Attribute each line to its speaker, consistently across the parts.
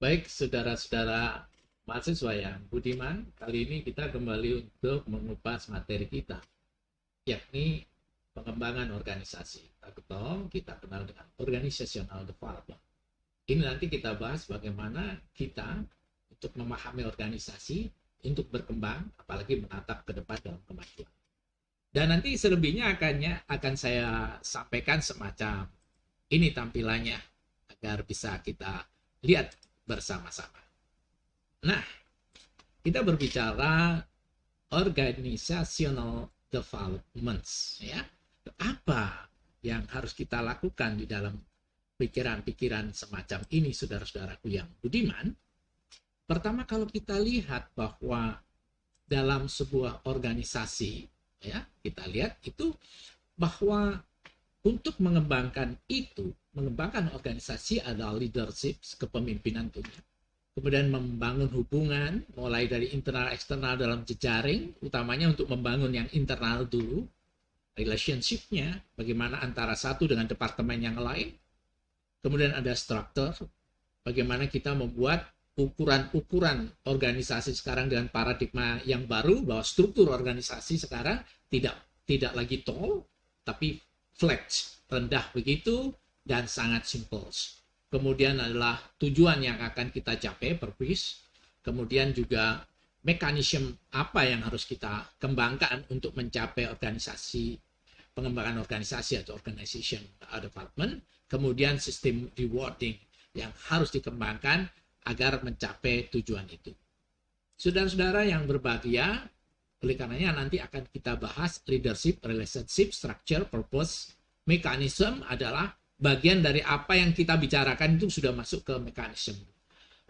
Speaker 1: Baik, saudara-saudara mahasiswa yang budiman, kali ini kita kembali untuk mengupas materi kita, yakni pengembangan organisasi atau kita kenal dengan organizational development. Ini nanti kita bahas bagaimana kita untuk memahami organisasi, untuk berkembang, apalagi menatap ke depan dalam kemajuan. Dan nanti selebihnya akan saya sampaikan semacam ini tampilannya, agar bisa kita lihat bersama-sama. Nah, kita berbicara organizational developments, ya. Apa yang harus kita lakukan di dalam pikiran-pikiran semacam ini, saudara-saudaraku yang budiman? Pertama, kalau kita lihat bahwa dalam sebuah organisasi, ya, kita lihat itu bahwa untuk mengembangkan organisasi adalah leadership, kepemimpinan tentunya. Kemudian membangun hubungan, mulai dari internal eksternal dalam jejaring, utamanya untuk membangun yang internal dulu, relationship-nya, bagaimana antara satu dengan departemen yang lain. Kemudian ada struktur, bagaimana kita membuat ukuran-ukuran organisasi sekarang dengan paradigma yang baru, bahwa struktur organisasi sekarang tidak lagi tall, tapi flat, rendah begitu, dan sangat simple. Kemudian adalah tujuan yang akan kita capai, purpose. Kemudian juga mekanisme apa yang harus kita kembangkan untuk mencapai pengembangan organisasi atau organization development. Kemudian sistem rewarding yang harus dikembangkan agar mencapai tujuan itu. Saudara-saudara yang berbahagia, oleh karenanya nanti akan kita bahas leadership, relationship, structure, purpose. Mekanisme adalah bagian dari apa yang kita bicarakan itu sudah masuk ke mekanisme.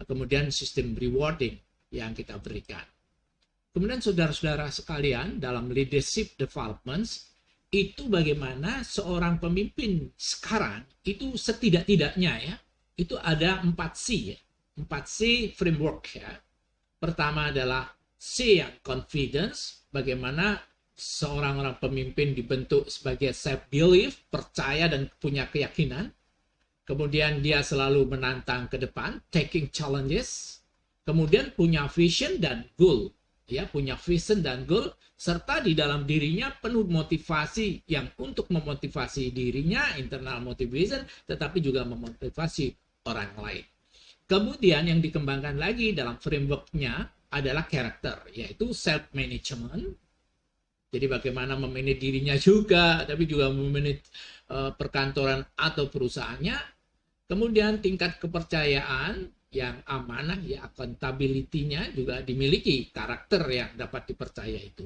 Speaker 1: Kemudian sistem rewarding yang kita berikan. Kemudian saudara-saudara sekalian, dalam leadership developments, itu bagaimana seorang pemimpin sekarang itu setidak-tidaknya ya, itu ada 4C ya. 4C framework ya. Pertama adalah C yang confidence, bagaimana seorang pemimpin dibentuk sebagai self-belief, percaya dan punya keyakinan. Kemudian dia selalu menantang ke depan, taking challenges. Kemudian punya vision dan goal. Ya, punya vision dan goal, serta di dalam dirinya penuh motivasi yang untuk memotivasi dirinya, internal motivation, tetapi juga memotivasi orang lain. Kemudian yang dikembangkan lagi dalam framework-nya adalah karakter, yaitu self-management. Jadi bagaimana memanage dirinya juga, tapi juga memanage perkantoran atau perusahaannya. Kemudian tingkat kepercayaan yang amanah, ya, accountability-nya juga dimiliki, karakter yang dapat dipercaya itu.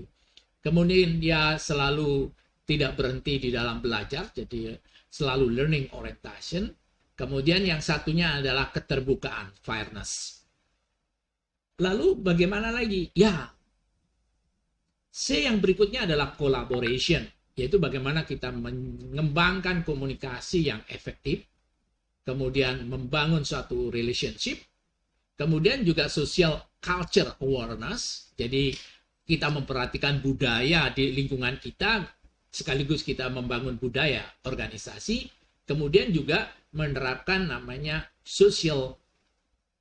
Speaker 1: Kemudian dia selalu tidak berhenti di dalam belajar, jadi selalu learning orientation. Kemudian yang satunya adalah keterbukaan, fairness. Lalu bagaimana lagi? Ya, C yang berikutnya adalah collaboration, yaitu bagaimana kita mengembangkan komunikasi yang efektif, kemudian membangun suatu relationship, kemudian juga social culture awareness, jadi kita memperhatikan budaya di lingkungan kita, sekaligus kita membangun budaya organisasi, kemudian juga menerapkan namanya social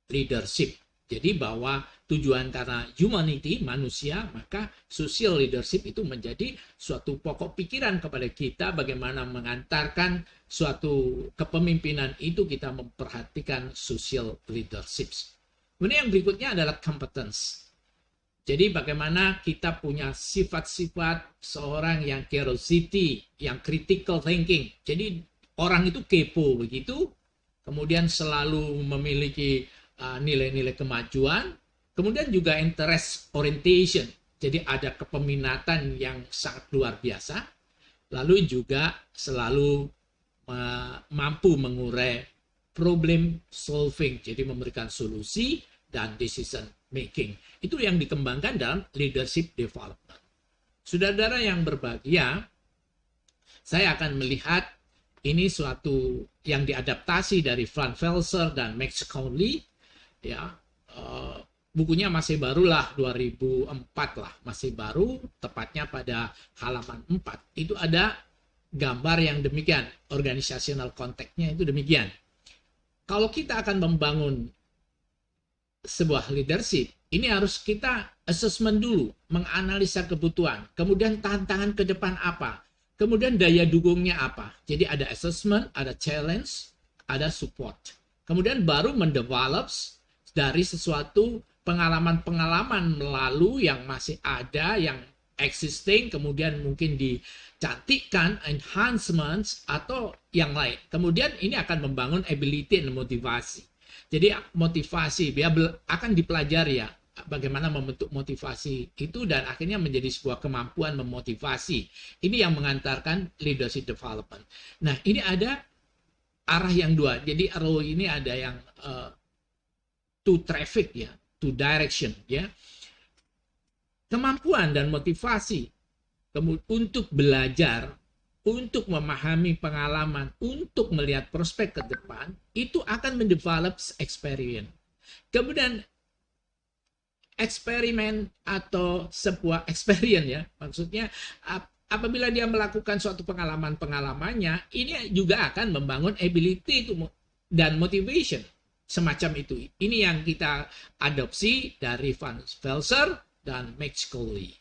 Speaker 1: leadership. Jadi bahwa tujuan karena humanity, manusia, maka social leadership itu menjadi suatu pokok pikiran kepada kita bagaimana mengantarkan suatu kepemimpinan itu kita memperhatikan social leadership. Kemudian yang berikutnya adalah competence. Jadi bagaimana kita punya sifat-sifat seorang yang curiosity, yang critical thinking. Jadi orang itu kepo begitu, kemudian selalu memiliki nilai-nilai kemajuan, kemudian juga interest orientation, jadi ada kepeminatan yang sangat luar biasa, lalu juga selalu mampu mengurai problem solving, jadi memberikan solusi dan decision making. Itu yang dikembangkan dalam leadership development. Saudara-saudara yang berbahagia, saya akan melihat ini suatu yang diadaptasi dari Frank Velser dan Max Conley. Ya, bukunya masih baru lah, 2004 lah, masih baru, tepatnya pada halaman 4 itu ada gambar yang demikian, organizational context-nya itu demikian. Kalau kita akan membangun sebuah leadership, ini harus kita assessment dulu, menganalisa kebutuhan, kemudian tantangan ke depan apa, kemudian daya dukungnya apa. Jadi ada assessment, ada challenge, ada support. Kemudian baru mendevelop dari sesuatu pengalaman-pengalaman lalu yang masih ada, yang existing, kemudian mungkin dicantikkan, enhancements, atau yang lain. Kemudian ini akan membangun ability dan motivasi. Jadi motivasi dia akan dipelajari ya, bagaimana membentuk motivasi itu dan akhirnya menjadi sebuah kemampuan memotivasi. Ini yang mengantarkan leadership development. Nah, ini ada arah yang dua. Jadi arrow ini ada yang two traffic ya, two direction ya. Kemampuan dan motivasi untuk belajar, untuk memahami pengalaman, untuk melihat prospek ke depan, itu akan mendevelop experience. Kemudian eksperimen atau sebuah experience ya, maksudnya apabila dia melakukan suatu pengalamannya, ini juga akan membangun ability dan motivation semacam itu. Ini yang kita adopsi dari Van Velser dan Max Coley.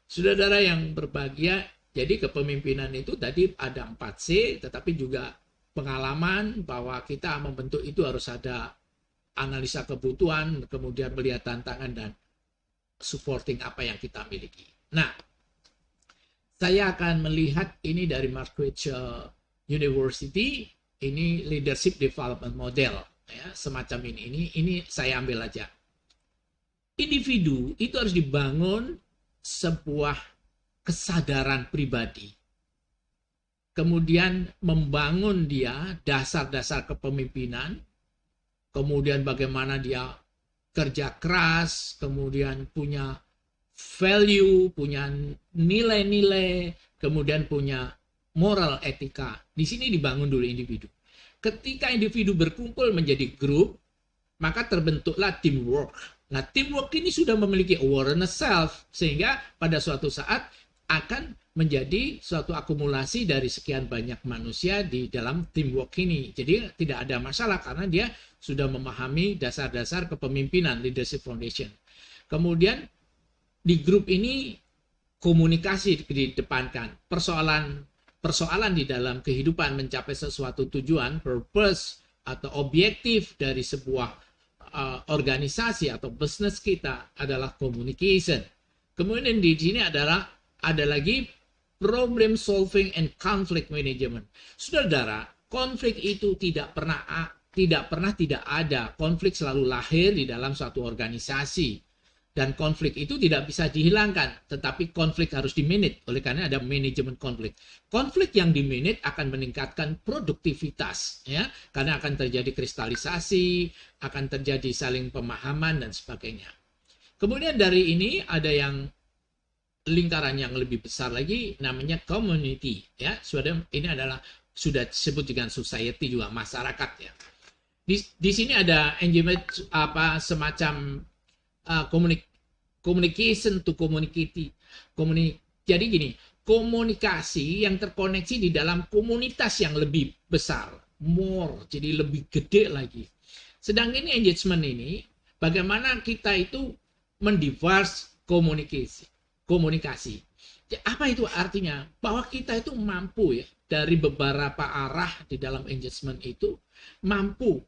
Speaker 1: Saudara yang berbahagia, jadi kepemimpinan itu tadi ada 4C, tetapi juga pengalaman bahwa kita membentuk itu harus ada analisa kebutuhan, kemudian melihat tantangan dan supporting apa yang kita miliki. Nah, saya akan melihat ini dari Marquette University, ini leadership development model, ya, semacam ini. Ini saya ambil aja. Individu itu harus dibangun sebuah kesadaran pribadi. Kemudian membangun dia dasar-dasar kepemimpinan, kemudian bagaimana dia kerja keras, kemudian punya value, punya nilai-nilai, kemudian punya moral etika. Di sini dibangun dulu individu. Ketika individu berkumpul menjadi grup, maka terbentuklah teamwork. Nah, teamwork ini sudah memiliki awareness self, sehingga pada suatu saat akan menjadi suatu akumulasi dari sekian banyak manusia di dalam teamwork ini. Jadi tidak ada masalah karena dia sudah memahami dasar-dasar kepemimpinan, leadership foundation. Kemudian di grup ini komunikasi didepankan. Persoalan di dalam kehidupan mencapai sesuatu tujuan, purpose atau objektif dari sebuah organisasi atau bisnis kita adalah communication. Kemudian di sini ada lagi problem solving and conflict management. Saudara, konflik itu tidak pernah tidak ada. Konflik selalu lahir di dalam suatu organisasi. Dan konflik itu tidak bisa dihilangkan, tetapi konflik harus dimanage. Oleh karena ada manajemen konflik. Konflik yang dimanage akan meningkatkan produktivitas, ya, karena akan terjadi kristalisasi, akan terjadi saling pemahaman dan sebagainya. Kemudian dari ini ada yang lingkaran yang lebih besar lagi, namanya community, ya. Ini adalah sudah disebut dengan society juga, masyarakat, ya. Di sini ada engagement semacam communication to community. Jadi gini, komunikasi yang terkoneksi di dalam komunitas yang lebih besar, more, jadi lebih gede lagi. Sedangkan ini engagement ini, bagaimana kita itu mendiverse komunikasi. Ya, apa itu artinya? Bahwa kita itu mampu ya, dari beberapa arah di dalam engagement itu, mampu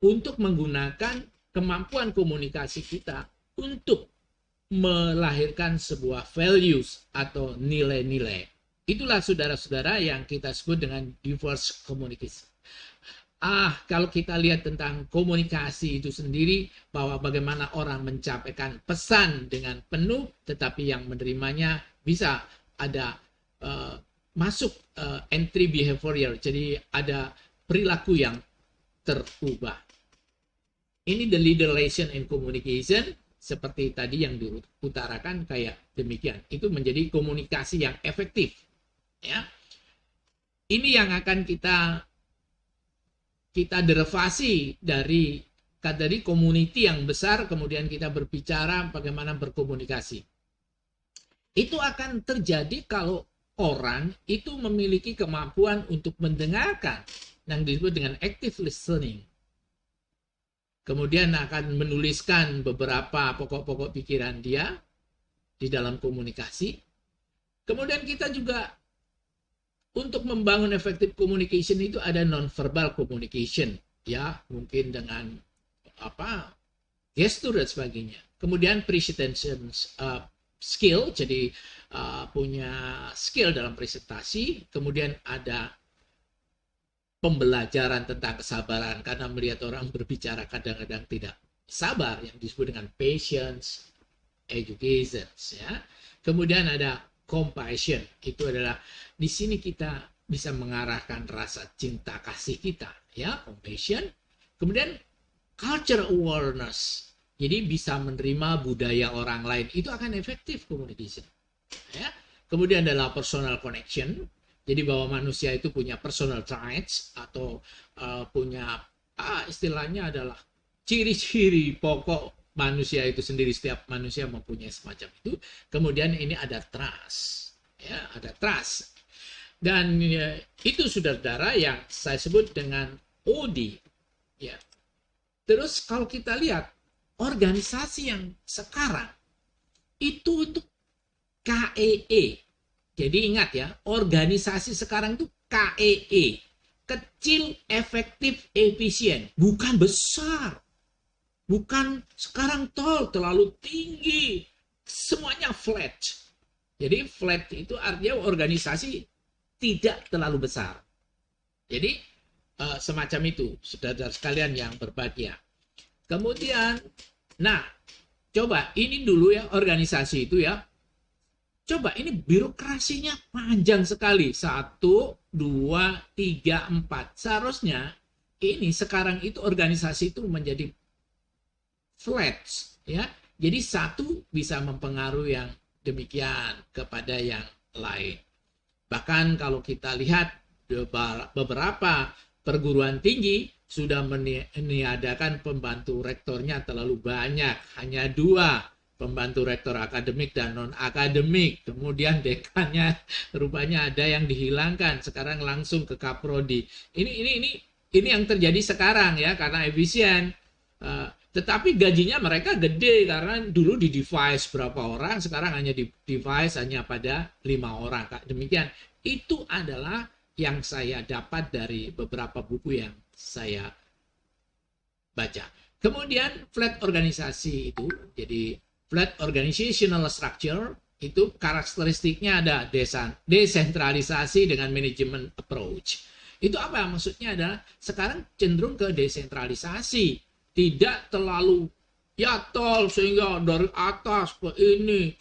Speaker 1: untuk menggunakan kemampuan komunikasi kita untuk melahirkan sebuah values atau nilai-nilai. Itulah saudara-saudara yang kita sebut dengan diverse communication. Kalau kita lihat tentang komunikasi itu sendiri, bahwa bagaimana orang mencapaikan pesan dengan penuh, tetapi yang menerimanya bisa ada masuk entry behavior, jadi ada perilaku yang terubah. Ini the leader relation and communication, seperti tadi yang diutarakan kayak demikian. Itu menjadi komunikasi yang efektif. Ya. Ini yang akan kita derivasi dari community yang besar, kemudian kita berbicara bagaimana berkomunikasi. Itu akan terjadi kalau orang itu memiliki kemampuan untuk mendengarkan, yang disebut dengan active listening. kemudian akan menuliskan beberapa pokok-pokok pikiran dia di dalam komunikasi. Kemudian kita juga untuk membangun effective communication itu ada non-verbal communication, ya, mungkin dengan gestur dan sebagainya. Kemudian presentation skill, jadi punya skill dalam presentasi. Kemudian ada pembelajaran tentang kesabaran, karena melihat orang berbicara kadang-kadang tidak sabar, yang disebut dengan patience, education, ya. Kemudian ada compassion, itu adalah di sini kita bisa mengarahkan rasa cinta kasih kita, ya, compassion. Kemudian culture awareness, jadi bisa menerima budaya orang lain, itu akan efektif communication, ya. Kemudian adalah personal connection, jadi bahwa manusia itu punya personal traits atau punya istilahnya adalah ciri-ciri pokok manusia itu sendiri. Setiap manusia mempunyai semacam itu. Kemudian ini ada trust, ya, ada trust. Dan itu saudara-saudara yang saya sebut dengan OD, ya. Terus kalau kita lihat organisasi yang sekarang itu KEE. Jadi ingat ya, organisasi sekarang itu KEE, kecil, efektif, efisien, bukan besar. Bukan sekarang terlalu tinggi, semuanya flat. Jadi flat itu artinya organisasi tidak terlalu besar. Jadi semacam itu, saudara sekalian yang berbahagia. Kemudian, nah, coba ini dulu ya, organisasi itu ya. Coba ini birokrasinya panjang sekali. 1, 2, 3, 4. Seharusnya ini sekarang itu organisasi itu menjadi flat, ya. Jadi satu bisa mempengaruhi yang demikian kepada yang lain. Bahkan kalau kita lihat beberapa perguruan tinggi sudah meniadakan pembantu rektornya terlalu banyak, hanya 2. Pembantu rektor akademik dan non-akademik. Kemudian dekannya rupanya ada yang dihilangkan, sekarang langsung ke kaprodi. Ini yang terjadi sekarang ya, karena efisien. Tetapi gajinya mereka gede karena dulu di device berapa orang, sekarang hanya di device hanya pada 5 orang. Demikian. Itu adalah yang saya dapat dari beberapa buku yang saya baca. Kemudian flat organisasi itu, jadi flat organizational structure itu karakteristiknya ada desentralisasi dengan manajemen approach. Itu apa? Maksudnya adalah sekarang cenderung ke desentralisasi, tidak terlalu ya tol sehingga dari atas ke ini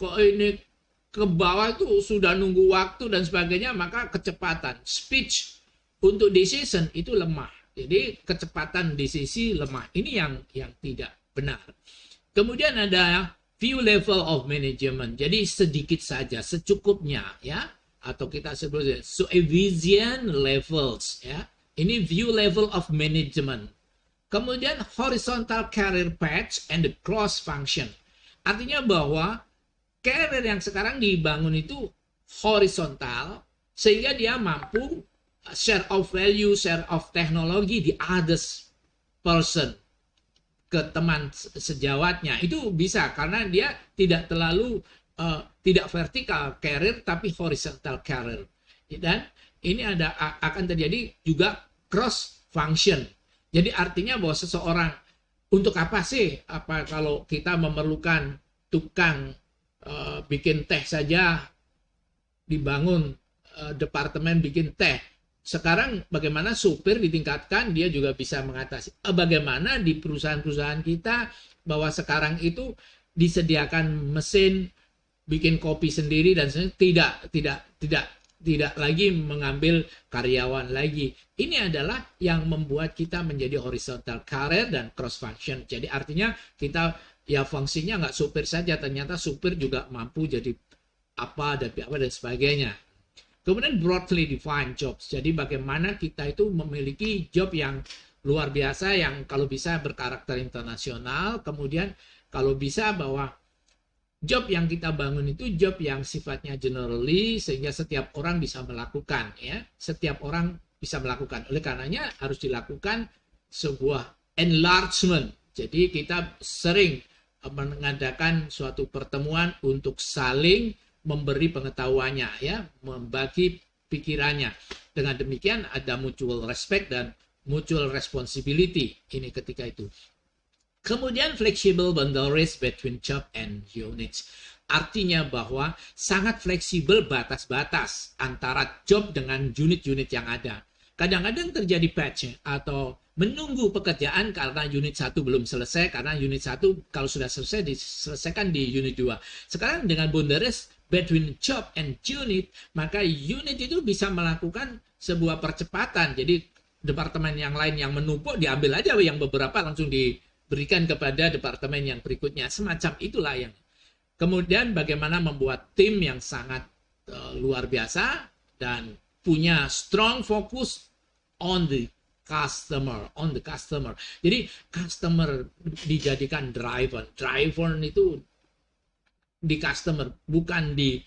Speaker 1: ke bawah itu sudah nunggu waktu dan sebagainya, maka kecepatan speech untuk decision itu lemah. Jadi kecepatan decisi lemah. Ini yang tidak benar. Kemudian ada view level of management. Jadi sedikit saja, secukupnya ya, atau kita sebut sufficient levels ya. Ini view level of management. Kemudian horizontal career path and the cross function. Artinya bahwa career yang sekarang dibangun itu horizontal sehingga dia mampu share of value, share of teknologi di others person, ke teman sejawatnya. Itu bisa karena dia tidak terlalu tidak vertikal career tapi horizontal career. Dan ini akan terjadi juga cross function. Jadi artinya bahwa seseorang, untuk apa sih? Apa kalau kita memerlukan tukang bikin teh saja, dibangun departemen bikin teh. Sekarang bagaimana supir ditingkatkan, dia juga bisa mengatasi. Bagaimana di perusahaan-perusahaan kita bahwa sekarang itu disediakan mesin bikin kopi sendiri dan tidak lagi mengambil karyawan lagi. Ini adalah yang membuat kita menjadi horizontal career dan cross function. Jadi artinya kita ya fungsinya nggak supir saja, ternyata supir juga mampu jadi apa dan sebagainya. Kemudian broadly defined jobs. Jadi bagaimana kita itu memiliki job yang luar biasa, yang kalau bisa berkarakter internasional. Kemudian kalau bisa bahwa job yang kita bangun itu job yang sifatnya generally, sehingga setiap orang bisa melakukan ya. Setiap orang bisa melakukan. Oleh karenanya harus dilakukan sebuah enlargement Jadi kita sering mengadakan suatu pertemuan untuk saling memberi pengetahuannya, ya, membagi pikirannya. Dengan demikian ada mutual respect dan mutual responsibility ini ketika itu. Kemudian flexible boundaries between job and units. Artinya bahwa sangat fleksibel batas-batas antara job dengan unit-unit yang ada. Kadang-kadang terjadi batch atau menunggu pekerjaan karena unit 1 belum selesai, karena unit 1 kalau sudah selesai diselesaikan di unit 2. Sekarang dengan boundaries between job and unit, maka unit itu bisa melakukan sebuah percepatan. Jadi departemen yang lain yang menumpuk diambil aja yang beberapa langsung diberikan kepada departemen yang berikutnya. Semacam itulah yang. Kemudian bagaimana membuat tim yang sangat luar biasa dan punya strong focus on the customer. Jadi customer dijadikan driver. Driver itu di customer, bukan di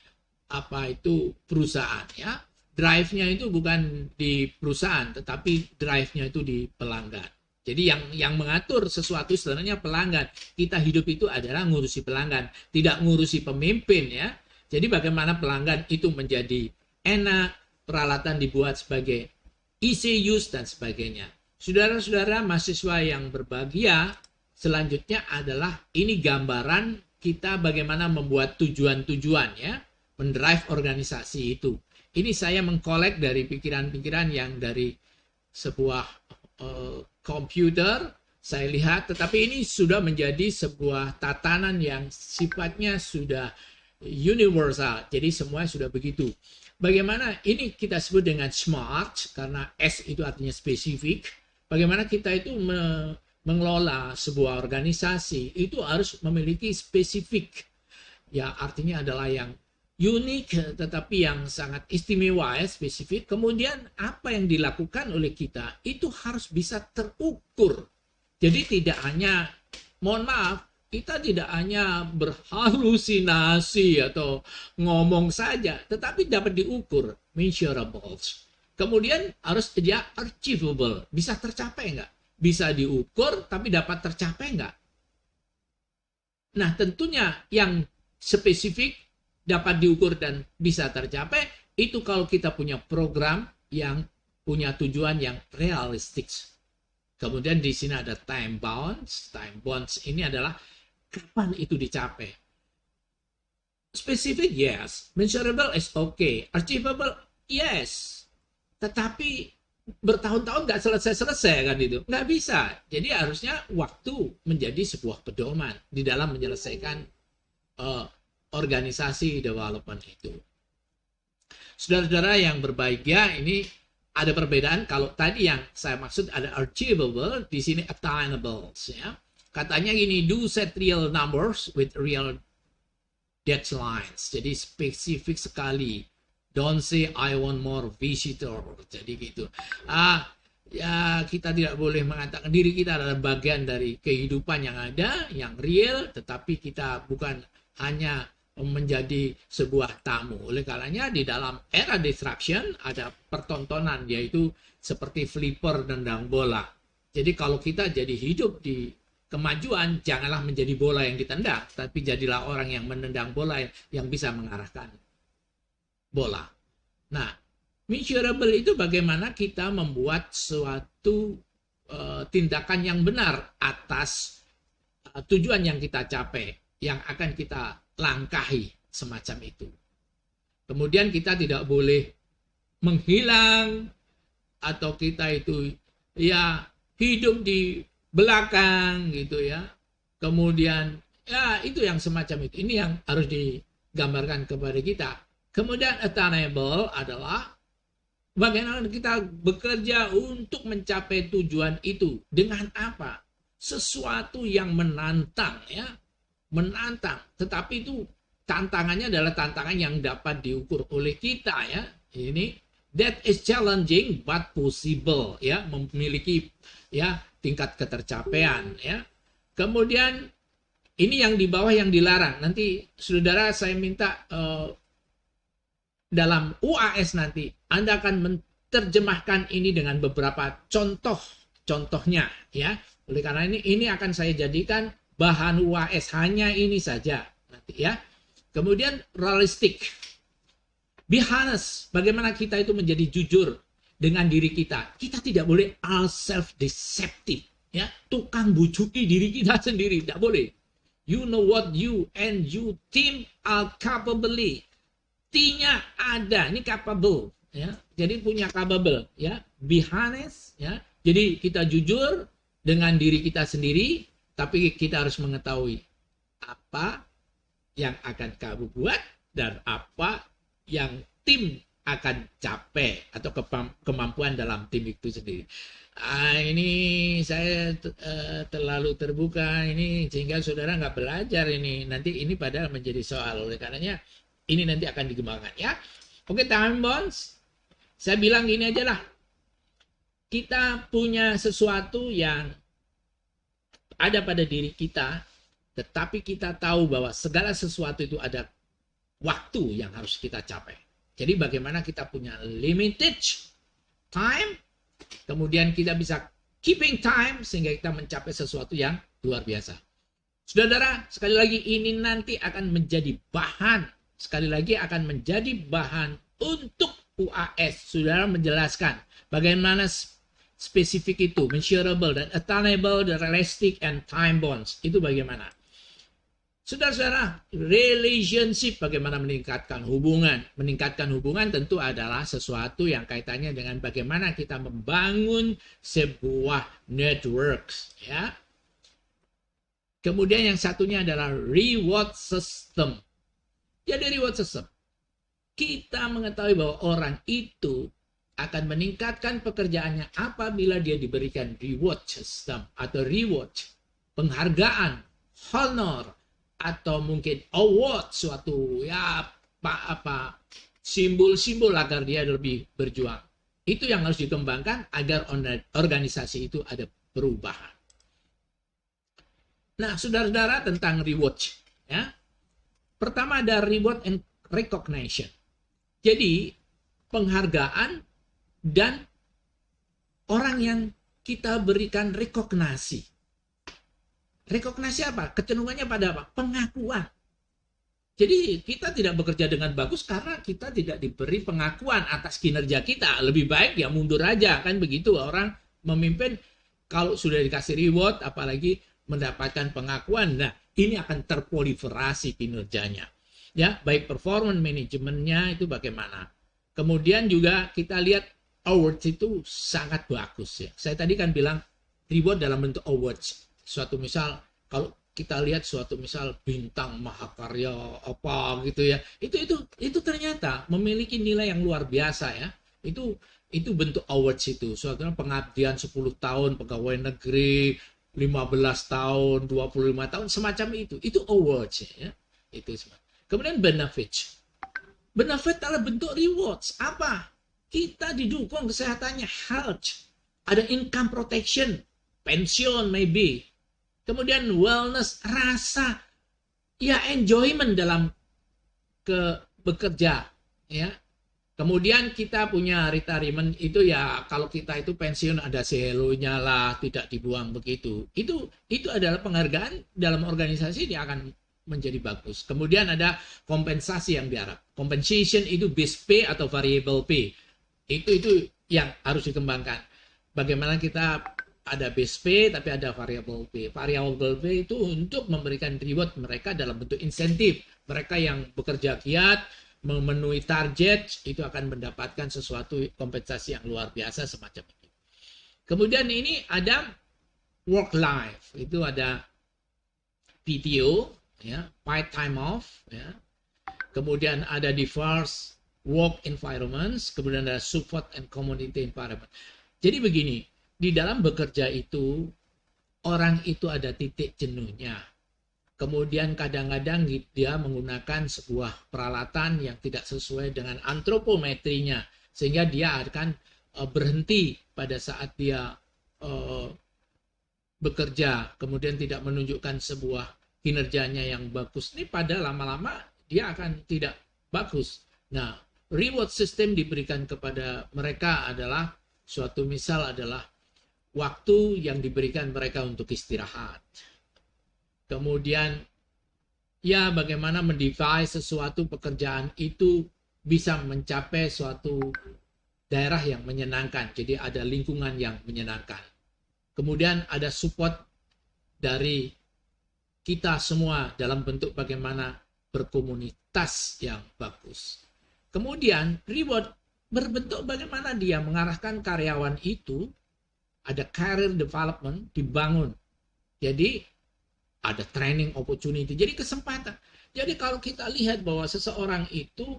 Speaker 1: perusahaan, ya. Drive-nya itu bukan di perusahaan, tetapi drive-nya itu di pelanggan. Jadi yang mengatur sesuatu sebenarnya pelanggan. Kita hidup itu adalah ngurusi pelanggan, tidak ngurusi pemimpin, ya. Jadi bagaimana pelanggan itu menjadi enak, peralatan dibuat sebagai easy use dan sebagainya. Saudara-saudara mahasiswa yang berbahagia, selanjutnya adalah ini gambaran kita bagaimana membuat tujuan-tujuan, ya, mendrive organisasi itu. Ini saya mengkolek dari pikiran-pikiran yang dari sebuah komputer saya lihat, tetapi ini sudah menjadi sebuah tatanan yang sifatnya sudah universal. Jadi semua sudah begitu. Bagaimana ini kita sebut dengan SMART, karena S itu artinya spesifik. Bagaimana kita itu mengelola sebuah organisasi itu harus memiliki spesifik. Ya, artinya adalah yang unik tetapi yang sangat istimewa, ya, spesifik. Kemudian apa yang dilakukan oleh kita itu harus bisa terukur. Jadi tidak hanya, mohon maaf, kita tidak hanya berhalusinasi atau ngomong saja, tetapi dapat diukur, measurables. Kemudian harus dia achievable, bisa tercapai nggak? Bisa diukur tapi dapat tercapai nggak? Nah, tentunya yang spesifik dapat diukur dan bisa tercapai, itu kalau kita punya program yang punya tujuan yang realistik. Kemudian di sini ada time bounds. Time bounds ini adalah kapan itu dicapai. Specific, yes. Measurable is okay. Achievable, yes. Tetapi bertahun-tahun nggak selesai-selesai kan itu. Nggak bisa. Jadi harusnya waktu menjadi sebuah pedoman di dalam menyelesaikan organisasi development itu. Saudara-saudara yang berbahagia, ini ada perbedaan. Kalau tadi yang saya maksud ada achievable, di sini attainable, ya. Katanya gini, do set real numbers with real deadlines. Jadi spesifik sekali. Don't say I want more visitor. Jadi gitu. Ya, kita tidak boleh mengatakan diri kita adalah bagian dari kehidupan yang ada, yang real, tetapi kita bukan hanya menjadi sebuah tamu. Oleh karenanya di dalam era disruption ada pertontonan, yaitu seperti flipper nendang bola. Jadi kalau kita jadi hidup di kemajuan, janganlah menjadi bola yang ditendang, tapi jadilah orang yang menendang bola yang bisa mengarahkan bola. Nah, measurable itu bagaimana kita membuat suatu tindakan yang benar atas tujuan yang kita capai, yang akan kita langkahi, semacam itu. Kemudian kita tidak boleh menghilang atau kita itu ya hidup di belakang gitu, ya. Kemudian ya itu yang semacam itu. Ini yang harus digambarkan kepada kita. Kemudian attainable adalah bagaimana kita bekerja untuk mencapai tujuan itu. Dengan apa? Sesuatu yang menantang, ya. Menantang, tetapi itu tantangannya adalah tantangan yang dapat diukur oleh kita, ya. Ini that is challenging but possible, ya, memiliki, ya, tingkat ketercapaian, ya. Kemudian ini yang di bawah yang dilarang. Nanti saudara saya minta dalam UAS nanti Anda akan menerjemahkan ini dengan beberapa contohnya, ya. Oleh karena ini akan saya jadikan bahan UAS hanya ini saja nanti ya. Kemudian realistic. Be honest. Bagaimana kita itu menjadi jujur dengan diri kita. Kita tidak boleh all self-deceptive. Ya, tukang bujuki diri kita sendiri. Tidak boleh. You know what you and you team are capable. T-nya ada. Ini capable. Ya, jadi punya capable. Ya, be honest. Ya, jadi kita jujur dengan diri kita sendiri. Tapi kita harus mengetahui apa yang akan kamu buat dan apa yang tim akan capai atau kemampuan dalam tim itu sendiri. Ini saya terlalu terbuka ini sehingga saudara nggak belajar ini. Nanti ini padahal menjadi soal. Oleh karenanya ini nanti akan dikembangkan ya. Oke, time bonds. Saya bilang gini aja lah. Kita punya sesuatu yang ada pada diri kita, tetapi kita tahu bahwa segala sesuatu itu ada waktu yang harus kita capai. Jadi bagaimana kita punya limited time, kemudian kita bisa keeping time sehingga kita mencapai sesuatu yang luar biasa. Saudara, sekali lagi ini nanti akan menjadi bahan, sekali lagi akan menjadi bahan untuk UAS. Saudara menjelaskan bagaimana spesifik itu, measurable dan attainable, the realistic and time bonds. Itu bagaimana? Saudara-saudara, relationship, bagaimana meningkatkan hubungan. Meningkatkan hubungan tentu adalah sesuatu yang kaitannya dengan bagaimana kita membangun sebuah networks. Ya. Kemudian yang satunya adalah reward system. Jadi reward system. Kita mengetahui bahwa orang itu akan meningkatkan pekerjaannya apabila dia diberikan reward system atau reward, penghargaan, honor, atau mungkin award, suatu ya apa simbol-simbol agar dia lebih berjuang. Itu yang harus dikembangkan agar organisasi itu ada perubahan. Nah, saudara-saudara, tentang reward ya. Pertama ada reward and recognition. Jadi penghargaan dan orang yang kita berikan rekognisi. Rekognisi apa? Kecenderungannya pada apa? Pengakuan. Jadi kita tidak bekerja dengan bagus karena kita tidak diberi pengakuan atas kinerja kita. Lebih baik ya mundur aja, kan begitu orang memimpin. Kalau sudah dikasih reward, apalagi mendapatkan pengakuan, nah ini akan terproliferasi kinerjanya. Ya, baik performance manajemennya itu bagaimana. Kemudian juga kita lihat awards itu sangat bagus ya. Saya tadi kan bilang reward dalam bentuk awards. Suatu misal kalau kita lihat suatu misal bintang mahakarya apa gitu ya. Itu ternyata memiliki nilai yang luar biasa ya. Itu bentuk awards itu. Suatu pengabdian 10 tahun pegawai negeri, 15 tahun, 25 tahun semacam itu. Itu awards ya. Itu semua. Kemudian benefit. Benefit adalah bentuk rewards. Apa? Kita didukung kesehatannya, health, ada income protection, pensiun maybe, kemudian wellness, rasa, ya enjoyment dalam bekerja, ya. Kemudian kita punya retirement itu ya kalau kita itu pensiun ada selonya lah, tidak dibuang begitu. Itu adalah penghargaan dalam organisasi dia akan menjadi bagus. Kemudian ada kompensasi yang diharap. Compensation itu base pay atau variable pay. Itu yang harus dikembangkan. Bagaimana kita ada base pay tapi ada variable pay. Variable pay itu untuk memberikan reward mereka dalam bentuk insentif. Mereka yang bekerja giat, memenuhi target, itu akan mendapatkan sesuatu kompensasi yang luar biasa semacam itu. Kemudian ini ada work life. Itu ada PTO, ya, paid time off, ya. Kemudian ada diverse work environments, kemudian ada support and community environment. Jadi begini, di dalam bekerja itu, orang itu ada titik jenuhnya. Kemudian kadang-kadang dia menggunakan sebuah peralatan yang tidak sesuai dengan antropometrinya, sehingga dia akan berhenti pada saat dia bekerja, kemudian tidak menunjukkan sebuah kinerjanya yang bagus. Ini pada lama-lama dia akan tidak bagus. Nah, reward system diberikan kepada mereka adalah suatu misal adalah waktu yang diberikan mereka untuk istirahat. Kemudian, ya bagaimana mendivide sesuatu pekerjaan itu bisa mencapai suatu daerah yang menyenangkan. Jadi ada lingkungan yang menyenangkan. Kemudian ada support dari kita semua dalam bentuk bagaimana berkomunitas yang bagus. Kemudian reward berbentuk bagaimana dia mengarahkan karyawan itu, ada career development dibangun. Jadi ada training opportunity, jadi kesempatan. Jadi kalau kita lihat bahwa seseorang itu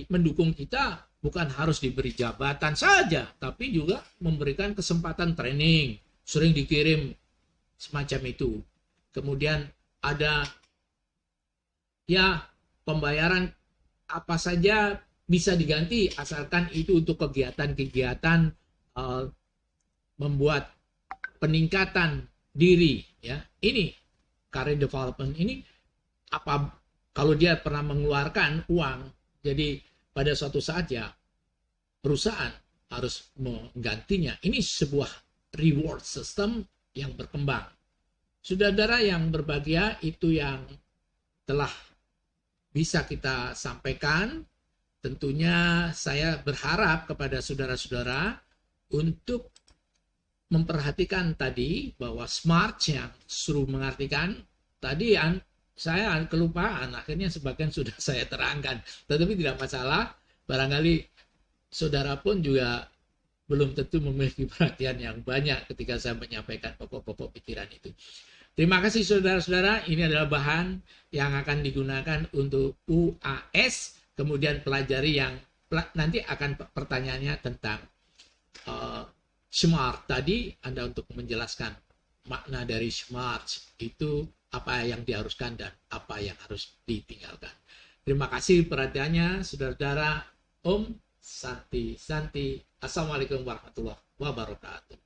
Speaker 1: mendukung kita, bukan harus diberi jabatan saja, tapi juga memberikan kesempatan training, sering dikirim semacam itu. Kemudian ada ya pembayaran apa saja bisa diganti asalkan itu untuk kegiatan-kegiatan membuat peningkatan diri, ya. Ini career development ini apa kalau dia pernah mengeluarkan uang, jadi pada suatu saat ya perusahaan harus menggantinya. Ini sebuah reward system yang berkembang. Saudara yang berbahagia, itu yang telah bisa kita sampaikan. Tentunya saya berharap kepada saudara-saudara untuk memperhatikan tadi bahwa SMART yang suruh mengartikan tadi saya kelupaan, akhirnya sebagian sudah saya terangkan, tetapi tidak masalah, barangkali saudara pun juga belum tentu memiliki perhatian yang banyak ketika saya menyampaikan pokok-pokok pikiran itu. Terima kasih saudara-saudara, ini adalah bahan yang akan digunakan untuk UAS, kemudian pelajari yang nanti akan pertanyaannya tentang SMART tadi, Anda untuk menjelaskan makna dari SMART itu apa yang diharuskan dan apa yang harus ditinggalkan. Terima kasih perhatiannya, saudara-saudara. Om Santi Santi. Assalamualaikum warahmatullahi wabarakatuh.